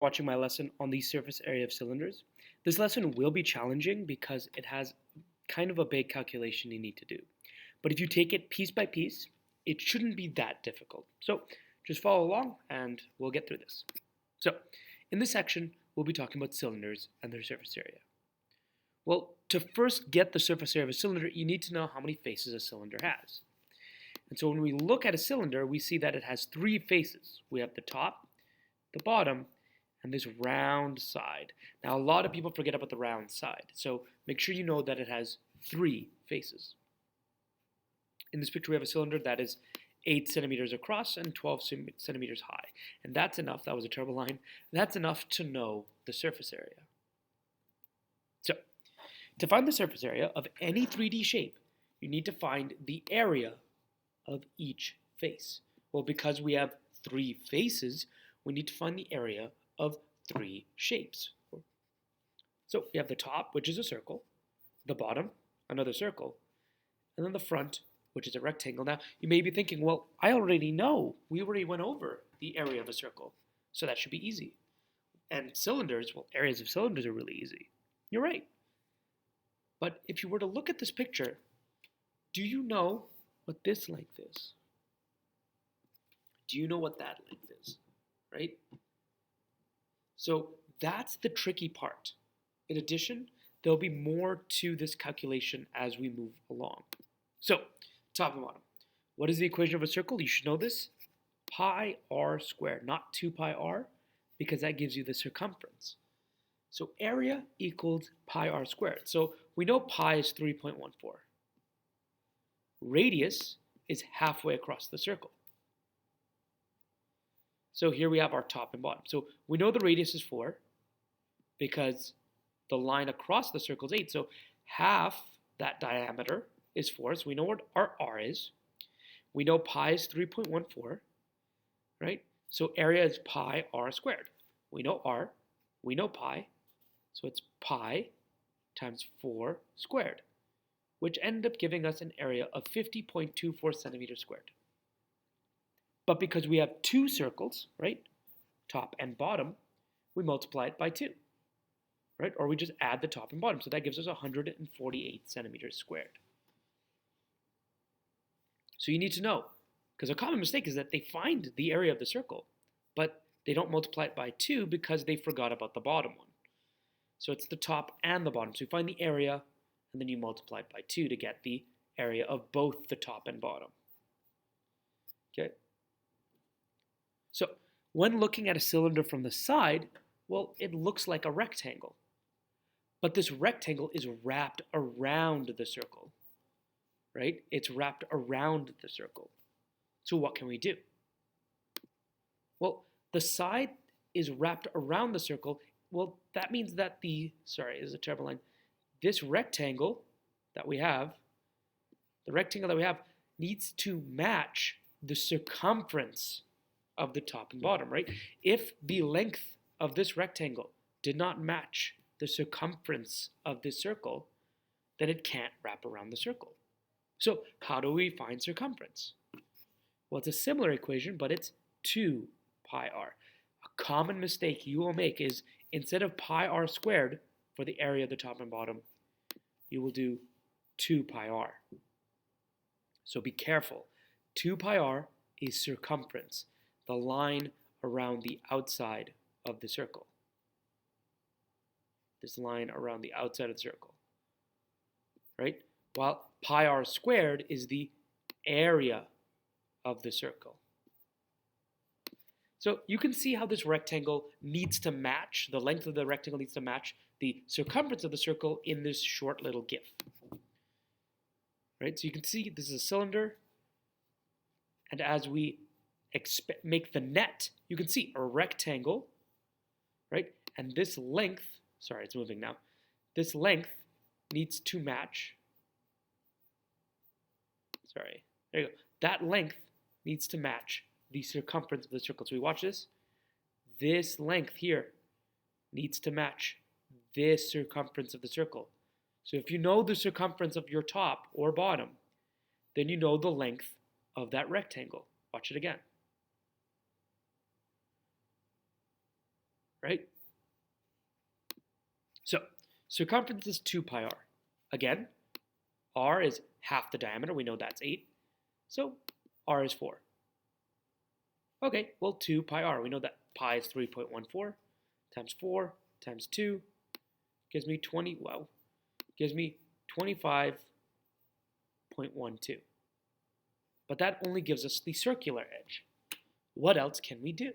watching my lesson on the surface area of cylinders. This lesson will be challenging because it has kind of a big calculation you need to do. But if you take it piece by piece, it shouldn't be that difficult. So just follow along and we'll get through this. So in this section, we'll be talking about cylinders and their surface area. Well, to first get the surface area of a cylinder, you need to know how many faces a cylinder has. And so when we look at a cylinder, we see that it has three faces. We have the top, the bottom, and this round side. Now, a lot of people forget about the round side, so make sure you know that it has three faces. In this picture, we have a cylinder that is 8 centimeters across and 12 centimeters high. And that's enough, that was a terrible line, that's enough to know the surface area. So, to find the surface area of any 3D shape, you need to find the area of each face. Well, because we have three faces, we need to find the area of three shapes. So we have the top, which is a circle, the bottom, another circle, and then the front, which is a rectangle. Now, you may be thinking, well, I already know. We already went over the area of a circle, so that should be easy. And cylinders, well, areas of cylinders are really easy. You're right. But if you were to look at this picture, do you know what this length is? Do you know what that length is? Right? So that's the tricky part. In addition, there'll be more to this calculation as we move along. So, top and bottom. What is the equation of a circle? You should know this. Pi r squared, not 2 pi r, because that gives you the circumference. So area equals pi r squared. So we know pi is 3.14. Radius is halfway across the circle. So here we have our top and bottom. So we know the radius is 4 because the line across the circle is 8. So half that diameter is 4. So we know what our r is. We know pi is 3.14, right? So area is pi r squared. We know r, we know pi, so it's pi times 4 squared, which ended up giving us an area of 50.24 centimeters squared. But because we have two circles, right, top and bottom, we multiply it by 2, right? Or we just add the top and bottom. So that gives us 148 centimeters squared. So you need to know, because a common mistake is that they find the area of the circle, but they don't multiply it by 2 because they forgot about the bottom one. So it's the top and the bottom. So you find the area, and then you multiply it by 2 to get the area of both the top and bottom. Okay? So when looking at a cylinder from the side, well, it looks like a rectangle. But this rectangle is wrapped around the circle, right? It's wrapped around the circle. So what can we do? Well, the side is wrapped around the circle. Well, that means that this is a terrible line. This rectangle that we have, needs to match the circumference of the top and bottom, right? If the length of this rectangle did not match the circumference of this circle, then it can't wrap around the circle. So how do we find circumference? Well, it's a similar equation, but it's 2 pi r. A common mistake you will make is instead of pi r squared for the area of the top and bottom, you will do 2 pi r. So be careful. 2 pi r is circumference, the line around the outside of the circle. This line around the outside of the circle, right? While pi r squared is the area of the circle. So you can see how this rectangle needs to match, the length of the rectangle needs to match the circumference of the circle in this short little GIF. Right? So you can see this is a cylinder, and as we make the net, you can see a rectangle, right? And this length, sorry, it's moving now. This length needs to match, there you go. That length needs to match the circumference of the circle. So we watch this. This length here needs to match this circumference of the circle. So if you know the circumference of your top or bottom, then you know the length of that rectangle. Watch it again. right? So circumference is 2 pi r. Again, r is half the diameter. We know that's 8. So r is 4. Okay, well, 2 pi r. We know that pi is 3.14 times 4 times 2 gives me 25.12. But that only gives us the circular edge. What else can we do?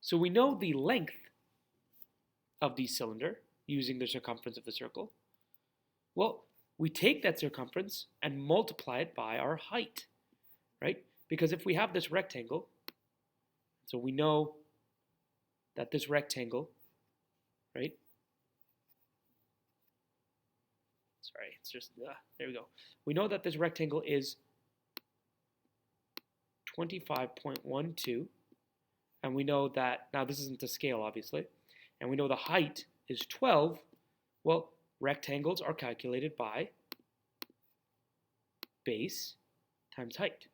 So we know the length of the cylinder using the circumference of the circle. Well, we take that circumference and multiply it by our height, right? Because if we have this rectangle, so we know that this rectangle, right? Sorry, it's just, there we go. We know that this rectangle is 25.12, and we know that, now this isn't to scale obviously, and we know the height is 12. Well, rectangles are calculated by base times height.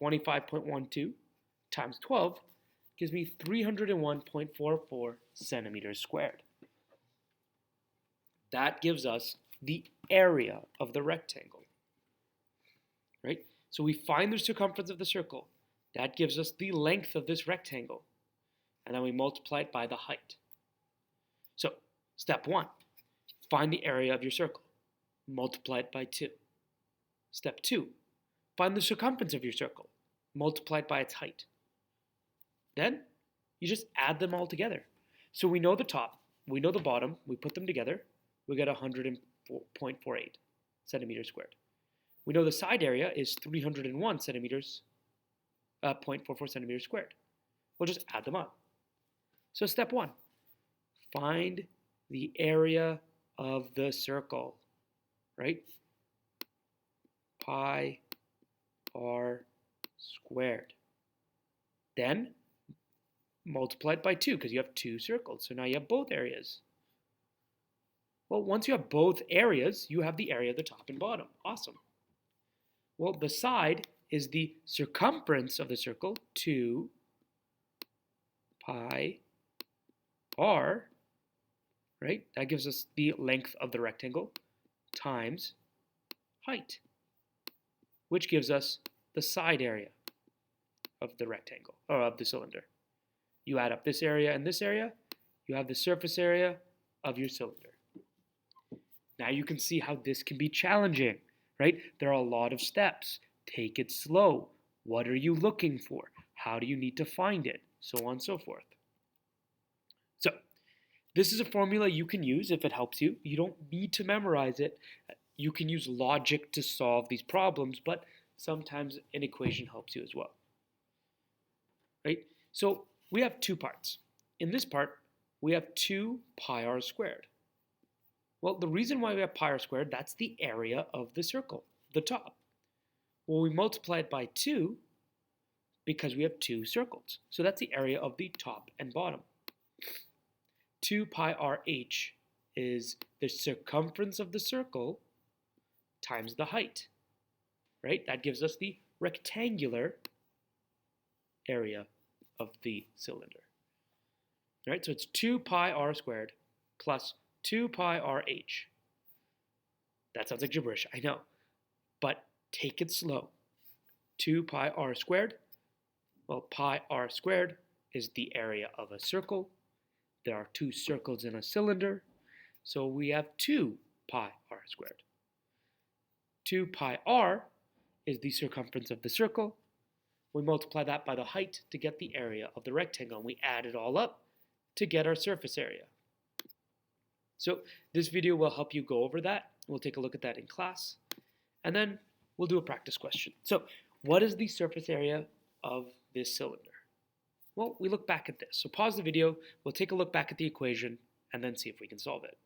25.12 times 12 gives me 301.44 centimeters squared. That gives us the area of the rectangle, right? So we find the circumference of the circle. That gives us the length of this rectangle. And then we multiply it by the height. So step 1, find the area of your circle. Multiply it by 2. Step 2, find the circumference of your circle. Multiply it by its height. Then you just add them all together. So we know the top, we know the bottom, we put them together, we get 100.48 centimeters squared. We know the side area is 301 centimeters, 0.44 centimeters squared. We'll just add them up. So step 1, find the area of the circle, right? Pi r squared. Then multiply it by 2 because you have 2 circles. So now you have both areas. Well, once you have both areas, you have the area of the top and bottom. Awesome. Well, the side is the circumference of the circle, 2 pi r, right? That gives us the length of the rectangle times height, which gives us the side area of the rectangle, or of the cylinder. You add up this area and this area, you have the surface area of your cylinder. Now you can see how this can be challenging, right? There are a lot of steps. Take it slow. What are you looking for? How do you need to find it? So on and so forth. So this is a formula you can use if it helps you. You don't need to memorize it. You can use logic to solve these problems, but sometimes an equation helps you as well, right? So we have 2 parts. In this part, we have 2 pi r squared. Well, the reason why we have pi r squared, that's the area of the circle, the top. Well, we multiply it by 2 because we have 2 circles. So that's the area of the top and bottom. 2 pi r h is the circumference of the circle times the height, right? That gives us the rectangular area of the cylinder. All right, so it's 2 pi r squared plus 2 pi r h. That sounds like gibberish, I know, but take it slow. 2 pi r squared, well, pi r squared is the area of a circle. There are 2 circles in a cylinder, so we have 2 pi r squared. 2 pi r is the circumference of the circle. We multiply that by the height to get the area of the rectangle, and we add it all up to get our surface area. So this video will help you go over that. We'll take a look at that in class, and then we'll do a practice question. So what is the surface area of this cylinder? Well, we look back at this. So pause the video, we'll take a look back at the equation, and then see if we can solve it.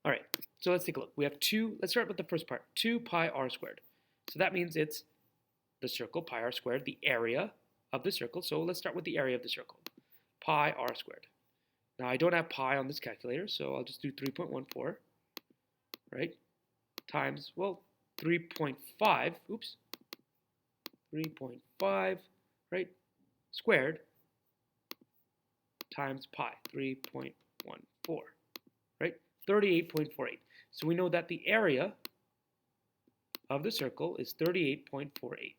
All right, so let's take a look. We have let's start with the first part, 2 pi r squared. So that means it's the circle, pi r squared, the area of the circle. So let's start with the area of the circle, pi r squared. Now I don't have pi on this calculator, so I'll just do 3.14, right, times, well, 3.5, oops, 3.5, right, squared, times pi, 3.14, right? 38.48. So we know that the area of the circle is 38.48.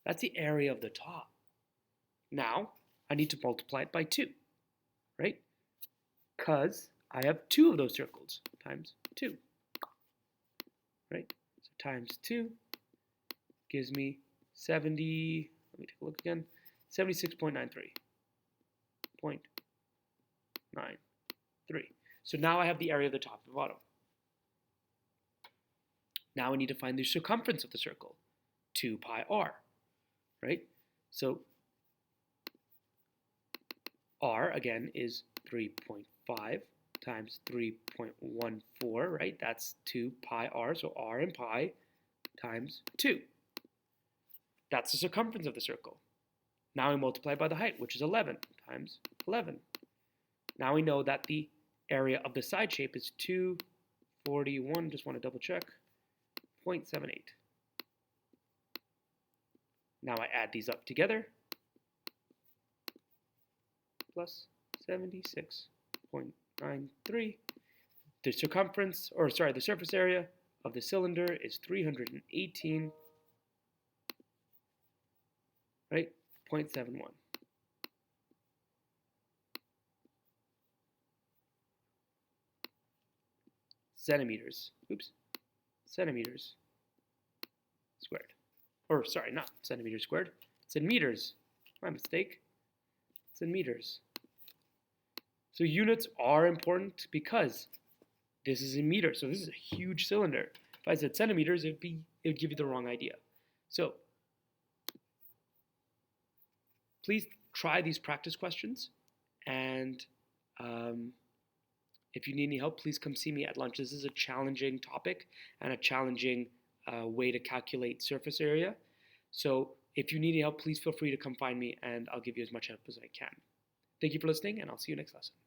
That's the area of the top. Now, I need to multiply it by 2, right? Because I have 2 of those circles times 2, right? So times 2 gives me 70, let me take a look again, 76.93. So now I have the area of the top and bottom. Now I need to find the circumference of the circle, 2 pi r, right? So r, again, is 3.5 times 3.14, right? That's 2 pi r, so r and pi times 2. That's the circumference of the circle. Now I multiply by the height, which is 11 times 11. Now we know that the area of the side shape is 241, just want to double check, 0.78. Now I add these up together, plus 76.93. The circumference, or sorry, the surface area of the cylinder is 318, right, 0.71. Centimeters squared. Or sorry, not centimeters squared. It's in meters. My mistake. It's in meters. So units are important because this is in meters. So this is a huge cylinder. If I said centimeters, it would give you the wrong idea. So please try these practice questions, and if you need any help, please come see me at lunch. This is a challenging topic and a challenging way to calculate surface area. So if you need any help, please feel free to come find me, and I'll give you as much help as I can. Thank you for listening, and I'll see you next lesson.